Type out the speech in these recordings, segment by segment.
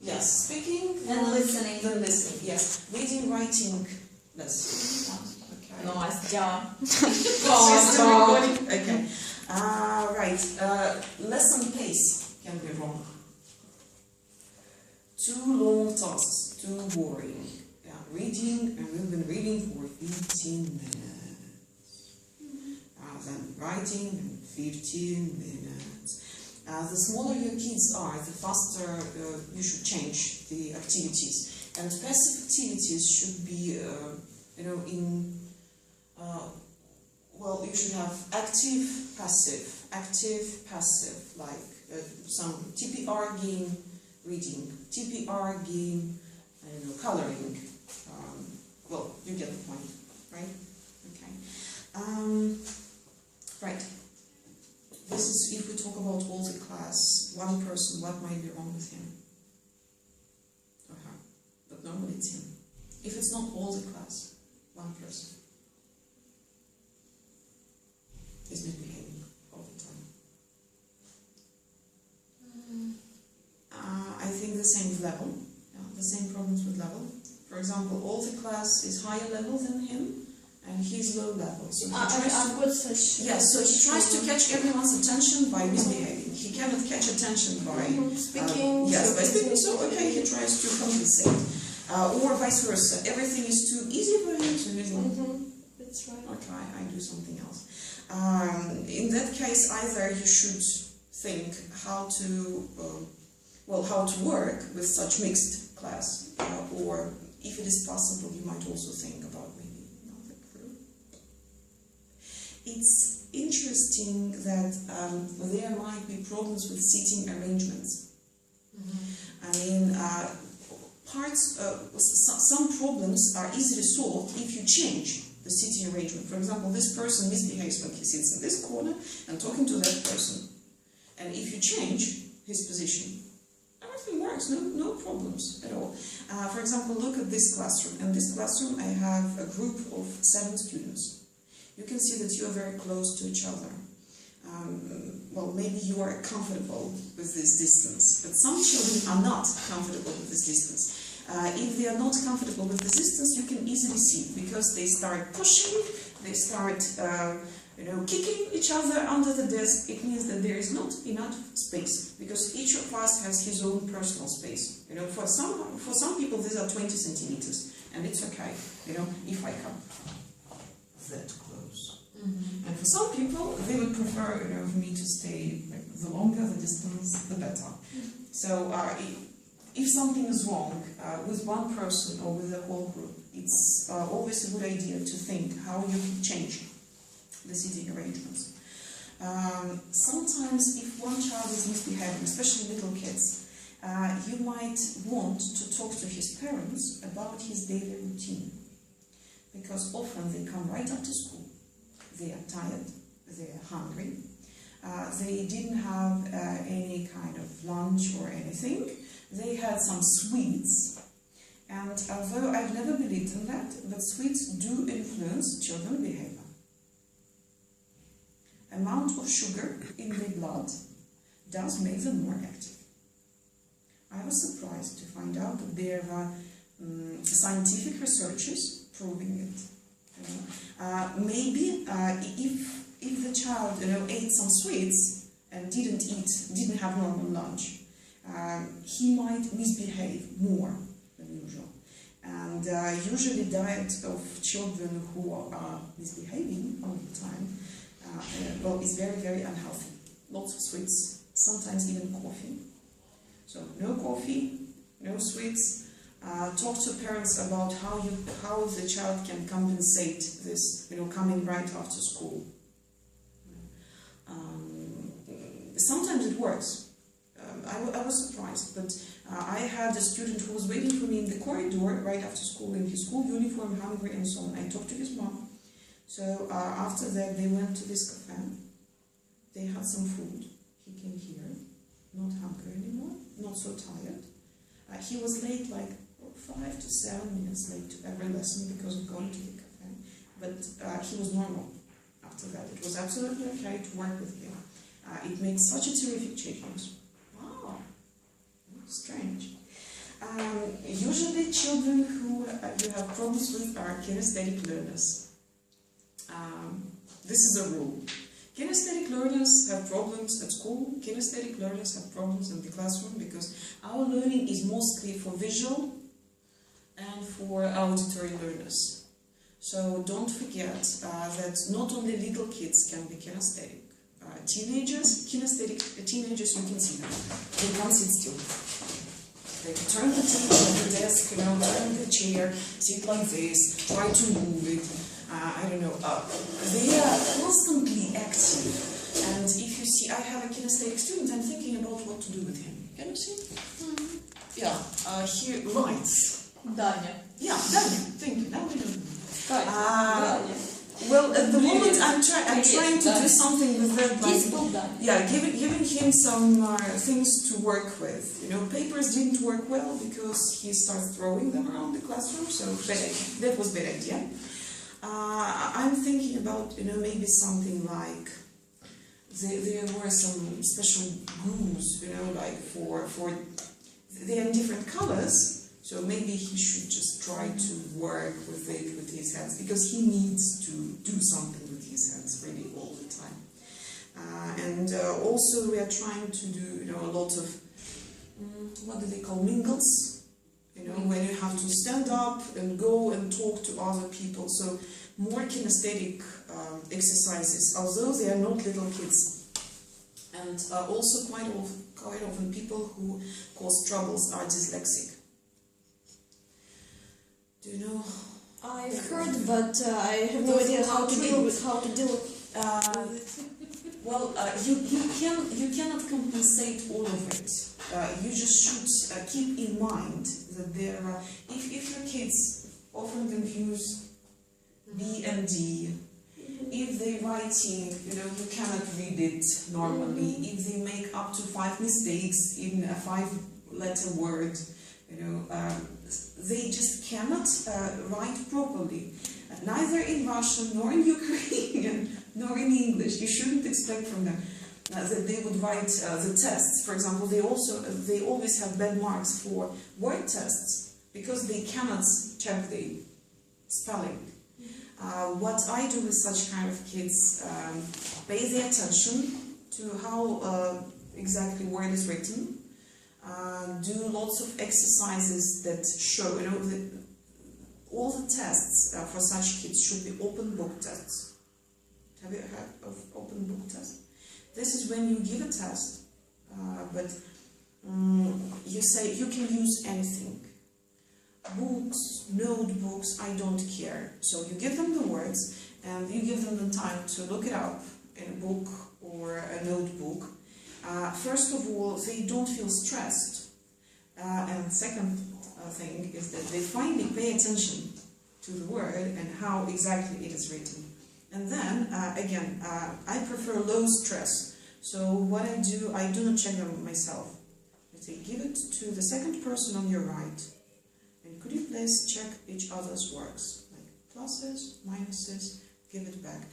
Yes, speaking and listening. Then listening, yes. Reading, writing, less. Okay. Nice job. Okay. Right. Lesson pace can be wrong. Too long tasks, too boring. Yeah, reading, and we've been reading for 15 minutes. Then writing, 15 minutes. The smaller your kids are, the faster you should change the activities. And passive activities should be, well, you should have active, passive, like some TPR game, reading, TPR game, I don't know, coloring. Well, you get the point, right? Okay. Right. This is if we talk about all the class, one person, what might be wrong with him or her? But normally it's him. If it's not all the class, one person is misbehaving all the time. I think the same with level. The same problems with level. For example, all the class is higher level than him, and he's low level. So he tries to catch everyone's attention by misbehaving. He cannot catch attention by speaking. By speaking. So okay, he tries to compensate, or vice versa. Everything is too easy for him, so he's like, that's right. Okay, I do something else. In that case, either you should think how to work with such mixed class, or if it is possible, you might also think about maybe another group. It's interesting that there might be problems with seating arrangements. I mean, some problems are easily solved if you change the seating arrangement. For example, this person misbehaves when he sits in this corner and talking to that person. And if you change his position, everything works, no problems at all. For example, look at this classroom. In this classroom, I have a group of 7 students. You can see that you are very close to each other. Well, maybe you are comfortable with this distance, but some children are not comfortable with this distance. If they are not comfortable with the distance, you can easily see, because they start pushing, they start kicking each other under the desk. It means that there is not enough space, because each of us has his own personal space. For some people these are 20 centimeters, and it's okay, if I come that close. And for some people, they would prefer, for me to stay, the longer the distance, the better. So if something is wrong with one person or with the whole group, it's always a good idea to think how you can change the seating arrangements. Sometimes if one child is misbehaving, especially little kids, you might want to talk to his parents about his daily routine, because often they come right after school, they are tired, they are hungry, they didn't have any kind of lunch or anything, they had some sweets, and although I've never believed in that, but sweets do influence children's behavior. Amount of sugar in the blood does make them more active. I was surprised to find out that there are scientific researches proving it. Maybe if the child ate some sweets and didn't have normal lunch, he might misbehave more than usual. And usually diet of children who are misbehaving all the time is very, very unhealthy. Lots of sweets, sometimes even coffee. So no coffee, no sweets. Talk to parents about how the child can compensate this, coming right after school. Sometimes it works. I was surprised, but I had a student who was waiting for me in the corridor right after school in his school uniform, hungry and so on. I talked to his mom. So after that, they went to this cafe. They had some food. He came here, not hungry anymore, not so tired. He was late, like 5 to 7 minutes late to every lesson because of going to the cafe. But he was normal after that. It was absolutely okay to work with him. It made such a terrific change. Wow, strange. Usually children who you have problems with are kinesthetic learners. This is a rule. Kinesthetic learners have problems at school, kinesthetic learners have problems in the classroom because our learning is mostly for visual and for auditory learners. So don't forget that not only little kids can be kinesthetic. Teenagers, teenagers, you can see them. They can't sit still. They can turn the TV on the desk, turn the chair, sit like this, try to move it. I don't know. They are constantly active. And if you see, I have a kinesthetic student, I'm thinking about what to do with him. Can you see? Mm-hmm. Yeah, here, lights. Danya. Yeah, Danya, thank you. Now we know. Danya. Well, at the moment I'm trying to do something with that, giving him some things to work with. You know, papers didn't work well because he started throwing them around the classroom, so that was bad idea. I'm thinking about, you know, maybe something like there were some special glues, you know, like for they're in different colors. So maybe he should just try to work with it with his hands, because he needs to do something with his hands really all the time. And also we are trying to do, you know, a lot of what do they call mingles? You know, when you have to stand up and go and talk to other people. So more kinesthetic exercises, although they are not little kids. And also quite often people who cause troubles are dyslexic. Do you know? I've heard, but I have no idea how to deal with Well, you cannot compensate all of it. You just should keep in mind that there are, if your kids often confuse B and D, if they're writing, you know, you cannot read it normally, if they make up to 5 mistakes in a 5-letter word, you know, they just cannot write properly, neither in Russian nor in Ukrainian nor in English. You shouldn't expect from them that they would write the tests. For example, they always have bad marks for word tests because they cannot check the spelling. What I do with such kind of kids, pay the attention to how exactly word is written. Do lots of exercises that show, you know, all the tests for such kids should be open book tests. Have you heard of open book tests? This is when you give a test, but you say you can use anything. Books, notebooks, I don't care. So you give them the words and you give them the time to look it up in a book or a notebook. First of all, they don't feel stressed. And second thing is that they finally pay attention to the word and how exactly it is written. And then, again, I prefer low stress. So what I do not check them myself. I say, give it to the second person on your right. And could you please check each other's works? Like pluses, minuses, give it back.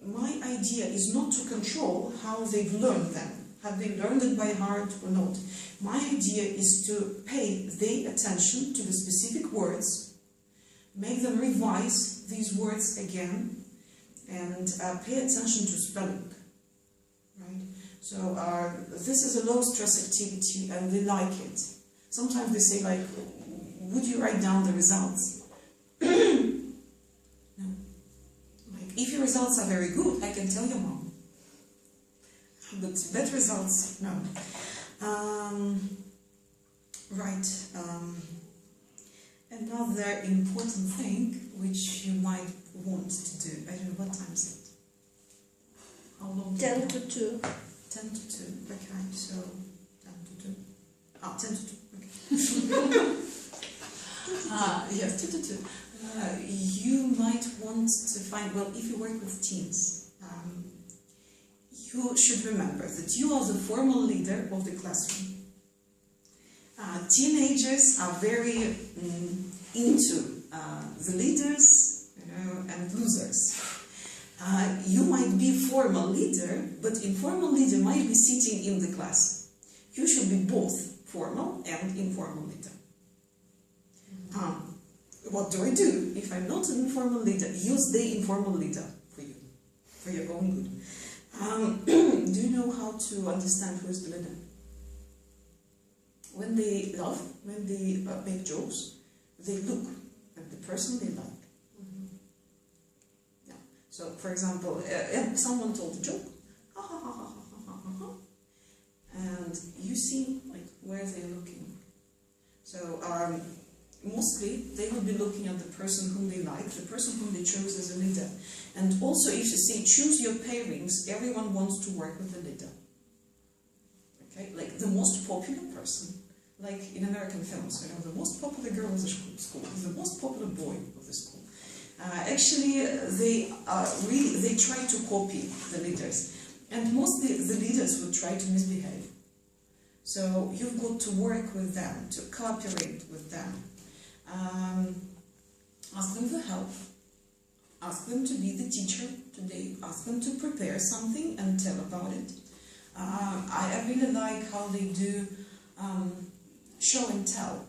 My idea is not to control how they've learned them. Have they learned it by heart or not? My idea is to pay their attention to the specific words, make them revise these words again, and pay attention to spelling. Right? So this is a low-stress activity, and they like it. Sometimes they say, like, would you write down the results? No. Like, if your results are very good, I can tell your mom. But bad results, no. Right. Another important thing which you might want to do. I don't know, what time is it? How long? 10 to 2. 10 to 2. Okay, so 10 to 2. Ah, 10 to 2. Okay. Yes, 2 to 2. You might want to find, well, if you work with teens, you should remember that you are the formal leader of the classroom. Teenagers are very into the leaders, you know, and losers. You might be formal leader, but informal leader might be sitting in the class. You should be both formal and informal leader. What do I do if I'm not an informal leader? Use the informal leader for you, for your own good. Do you know how to understand who is the leader? When they laugh, when they make jokes, they look at the person they like. Yeah. So, for example, someone told a joke, ha ha ha ha ha ha ha, and you see like where they're looking. So, mostly they will be looking at the person whom they like, the person whom they chose as a leader. And also, if you say choose your pairings, everyone wants to work with the leader. Okay, like the most popular person, like in American films, you know, the most popular girl of the school, the most popular boy of the school. Actually, they try to copy the leaders, and mostly the leaders would try to misbehave. So you've got to work with them, to cooperate with them. Ask them for help, ask them to be the teacher today, ask them to prepare something and tell about it. I really like how they do show and tell,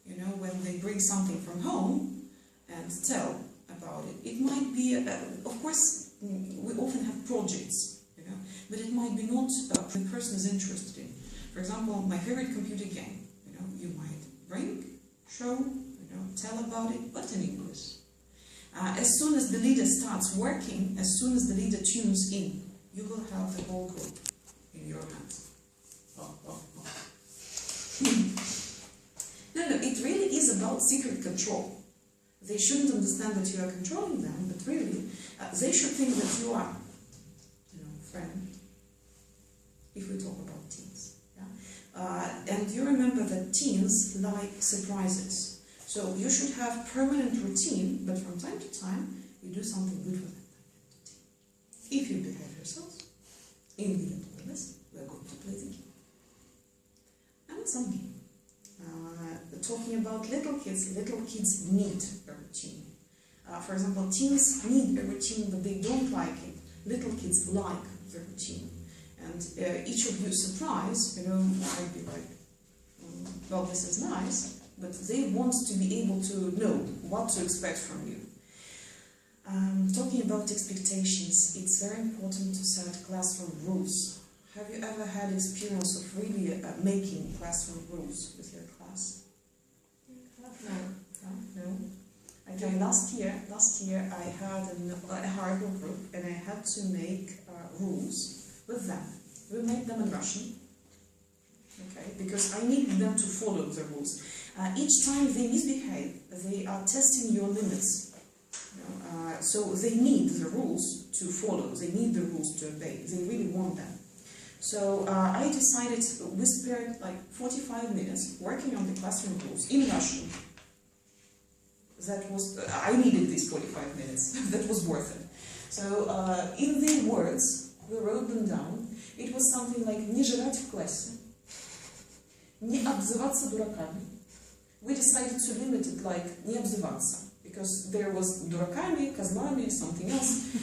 you know, when they bring something from home and tell about it. It might be, of course, we often have projects, you know, but it might be not the person is interested in. For example, my favorite computer game, you know, you might bring, show, you know, tell about it, but in English. As soon as the leader starts working, as soon as the leader tunes in, you will have the whole group in your hands. No, it really is about secret control. They shouldn't understand that you are controlling them, but really, they should think that you are, you know, friend, if we talk about teens. And you remember that teens like surprises. So you should have permanent routine, but from time to time, you do something good for them. If you behave yourselves, in the playlist, we're going to play the game. And some game. Talking about little kids need a routine. For example, teens need a routine, but they don't like it. Little kids like the routine. And each of you surprised, you know, might be like, well, this is nice, but they want to be able to know what to expect from you. Talking about expectations, it's very important to set classroom rules. Have you ever had experience of really making classroom rules with your class? No. Okay, last year I had a hardware group and I had to make rules with them. We made them in Russian, okay, because I needed them to follow the rules. Each time they misbehave, they are testing your limits. You know, so they need the rules to follow, they need the rules to obey, they really want them. So I decided we spent like 45 minutes working on the classroom rules in Russian. That was, I needed these 45 minutes, that was worth it. So in the words, we wrote them down. It was something like «Не жрать в классе», «Не обзываться дураками». We decided to limit it like «Не обзываться», because there was дураками, козлами, something else.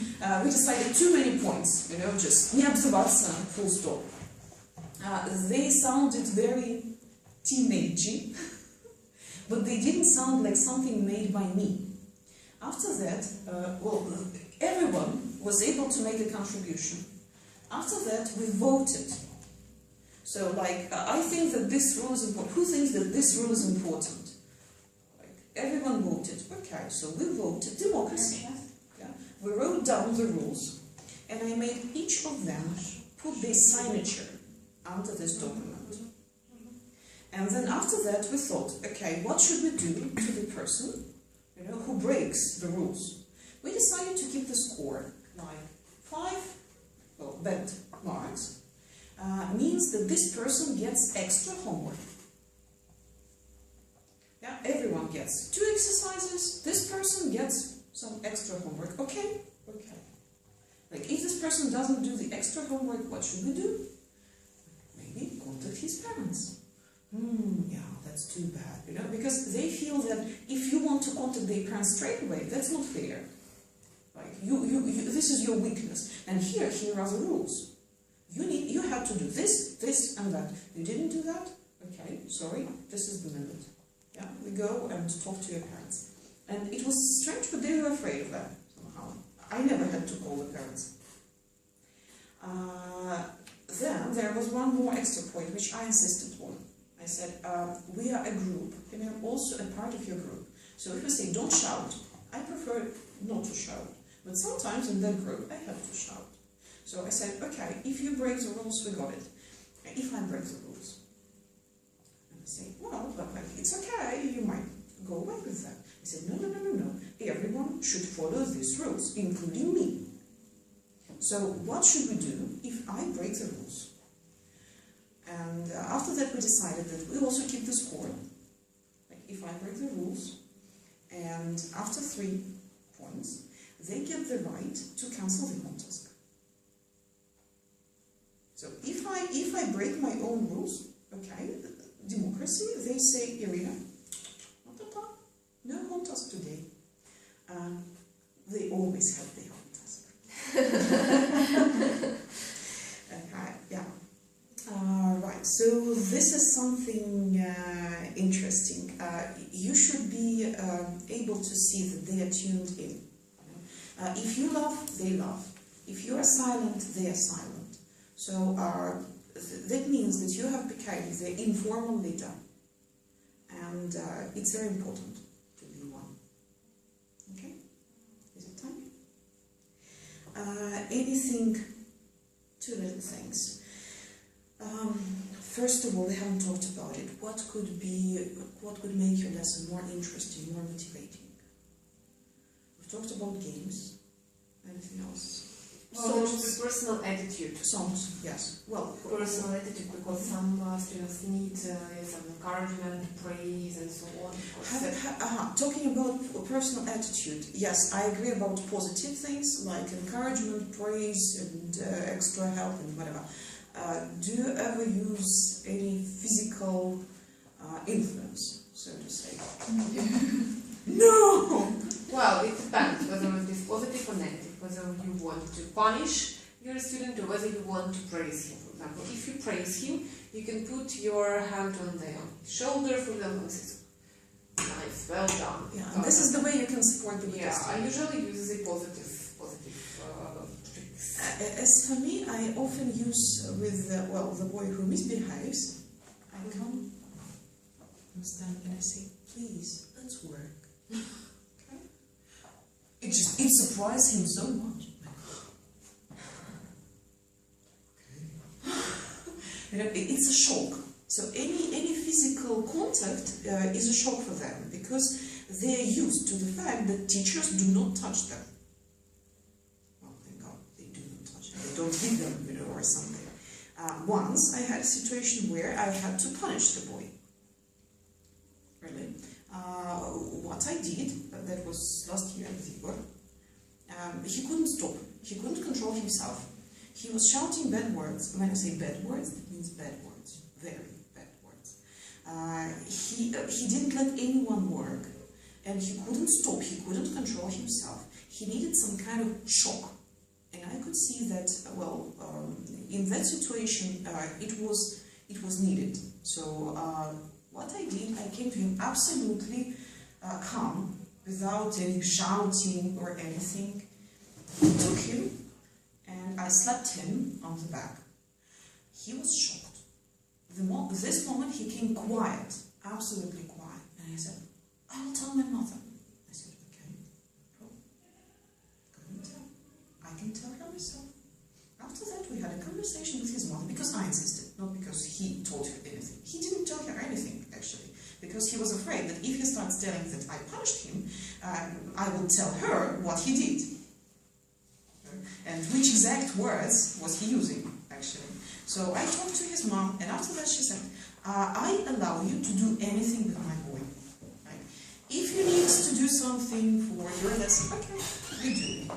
We decided too many points, you know, just «Не обзываться», full stop. They sounded very teenagey, but they didn't sound like something made by me. After that, well, everyone was able to make a contribution. After that, we voted. So, like, I think that this rule is important. Who thinks that this rule is important? Like, everyone voted. Okay, so we voted. Democracy. Yeah. We wrote down the rules, and I made each of them put their signature under this document. And then after that, we thought, okay, what should we do to the person, you know, who breaks the rules? We decided to keep the score like 5. Well, bad marks, means that this person gets extra homework. Yeah, everyone gets 2 exercises, this person gets some extra homework. Okay. Like, if this person doesn't do the extra homework, what should we do? Maybe contact his parents. Yeah, that's too bad, you know, because they feel that if you want to contact their parents straight away, that's not fair. Like, this is your weakness, and here are the rules. You have to do this, and that. You didn't do that? Okay, sorry, this is the limit. Yeah, we go and talk to your parents. And it was strange, but they were afraid of that somehow. I never had to call the parents. Then there was one more extra point which I insisted on. I said, we are a group and I'm also a part of your group. So if we say don't shout, I prefer not to shout. But sometimes in that group I have to shout. So I said, okay, if you break the rules, we got it. If I break the rules. And I say, well, but like, it's okay, you might go away with that. I said, no. Everyone should follow these rules, including me. So what should we do if I break the rules? And after that we decided that we also keep the score. Like if I break the rules, and after 3 points, they get the right to cancel the home task. So if I break my own rules, okay, democracy, they say, Irina, no home task today. They always have their home task. Okay, yeah. Right, so this is something interesting. You should be able to see that they are tuned in. If you laugh, they laugh. If you are silent, they are silent. So that means that you have become the informal leader. And it's very important to be one. Okay? Is it time? Anything, 2 little things. First of all, we haven't talked about it. What could make your lesson more interesting, more motivating? We've talked about games. Anything else? Well, the personal attitude. Songs, yes. Well, personal attitude, because some students need some encouragement, praise, and so on. Talking about personal attitude, yes, I agree about positive things like encouragement, praise, and extra help and whatever. Do you ever use any physical influence, so to say? No! Well, it depends whether it is positive or negative, whether you want to punish your student or whether you want to praise him. For example, if you praise him, you can put your hand on the shoulder, for example, and say, nice, well done. Yeah, and this is the way you can support the Yeah, I usually use the positive tricks. As for me, I often use with the boy who misbehaves. I come and stand and I say, please, let's work. Okay? It surprised him so much. Okay. It's a shock. So any physical contact is a shock for them because they are used to the fact that teachers do not touch them. Well, thank God, they do not touch them. They don't hit them, or something. Once I had a situation where I had to punish the boy. Really. What I did, that was last year in Vigor, he couldn't stop. He couldn't control himself. He was shouting bad words. When I say bad words, it means bad words. Very bad words. He didn't let anyone work. And he couldn't stop. He couldn't control himself. He needed some kind of shock. And I could see that, in that situation, it was needed. So what I did, I came to him absolutely calm, without any shouting or anything. I took him and I slapped him on the back. He was shocked. This moment he came quiet, absolutely quiet. And I said, I will tell my mother. I said, okay, go and tell. I can tell her myself. After that we had a conversation with his mother, because I insisted, not because he told her anything. He didn't tell her anything, actually, because he was afraid that if he starts telling that I punished him, I will tell her what he did. And which exact words was he using, actually. So I talked to his mom, and after that she said, I allow you to do anything with my boy. Right? If you need to do something for your lesson, okay, you do.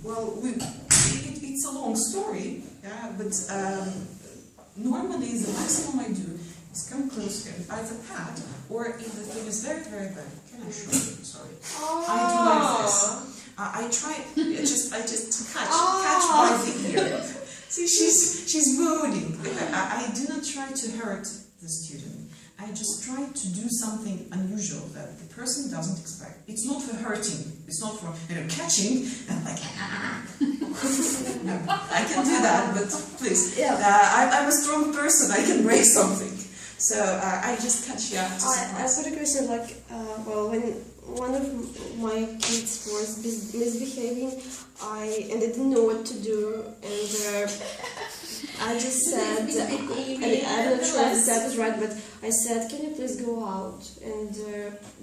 Well, it's a long story, yeah, but normally the maximum I do is come close and either pat, or if the thing is very, very bad, can I show you? Sorry. I do like this. I try, I just catch by the ear. See, she's moaning. I do not try to hurt the student. I just try to do something unusual that the person doesn't expect. It's not for hurting. It's not for catching and like. No, I can do that, but please. Yeah. I'm a strong person. I can break something. So I just catch you up to I've got a question. Well, when one of my kids was misbehaving, I didn't know what to do, and I just said, I'm not sure if that was right, but I said, can you please go out and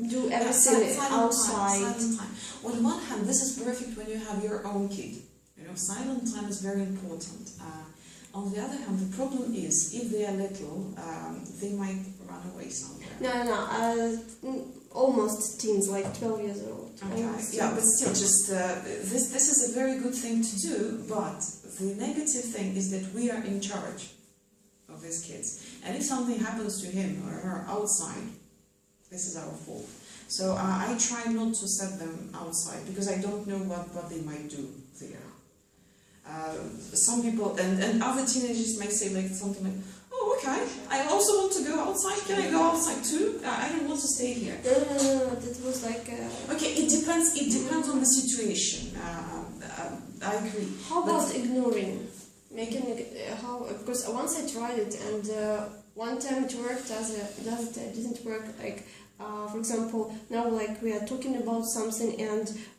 do everything outside? Silent time. On one hand, this is perfect when you have your own kid. Silent time is very important. On the other hand, the problem is, if they are little, they might run away somewhere. No, almost teens, like 12 years old. Okay, yeah, but still, just this is a very good thing to do, but the negative thing is that we are in charge of these kids. And if something happens to him or her outside, this is our fault. So I try not to set them outside, because I don't know what they might do there. Some people and other teenagers may say like something like, oh, okay, I also want to go outside. Can I go outside too? I don't want to stay here. No, that was like. Okay, it depends. It depends on the situation. I agree. How about ignoring? Because once I tried it, and one time it worked, it didn't work. Like, for example, now like we are talking about something,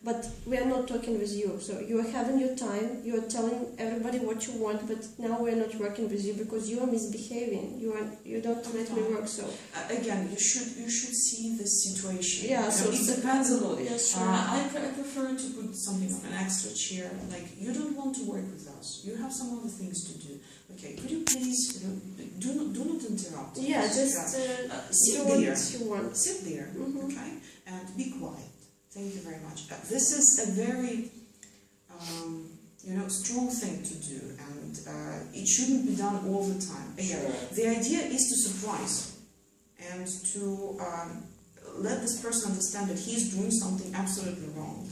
but we are not talking with you. So you are having your time. You are telling everybody what you want, but now we are not working with you because you are misbehaving. You don't let me work. So again, you should see the situation. Yeah, so it depends a lot. Yeah, sure. I prefer to put something on an extra chair. Like, you don't want to work with us. You have some other things to do. Okay, could you please do not interrupt? Yeah, just sit do there. what you want. Sit there, okay, and be quiet. Thank you very much. This is a very strong thing to do, and it shouldn't be done all the time. Again, the idea is to surprise and to let this person understand that he's doing something absolutely wrong.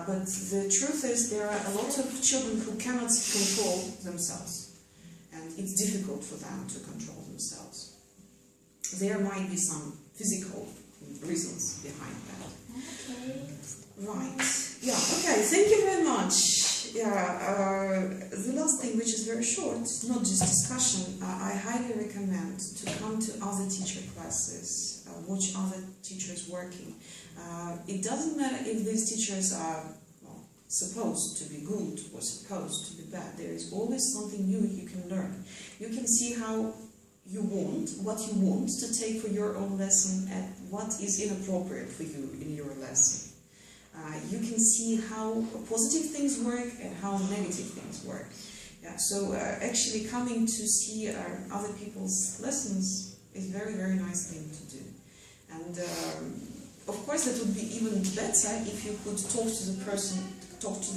But the truth is, there are a lot of children who cannot control themselves, and it's difficult for them to control themselves. There might be some physical reasons behind that. Okay. Right. Yeah. Okay. Thank you very much. Yeah. The last thing, which is very short, not just discussion. I highly recommend to come to other teacher classes, watch other teachers working. It doesn't matter if these teachers are supposed to be good or supposed to be bad. There is always something new you can learn. You can see what you want to take for your own lesson and what is inappropriate for you in your lesson. You can see how positive things work and how negative things work. Yeah, so actually coming to see other people's lessons is a very, very nice thing to do. And of course, that would be even better if you could talk to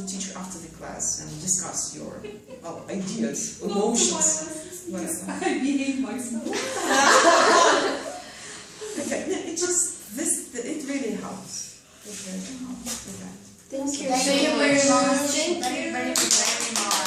the teacher after the class and discuss your ideas, emotions. I behave myself. Okay, it really helps. It really helps with that. Thank you. Thank you very much. Thank you. Very much.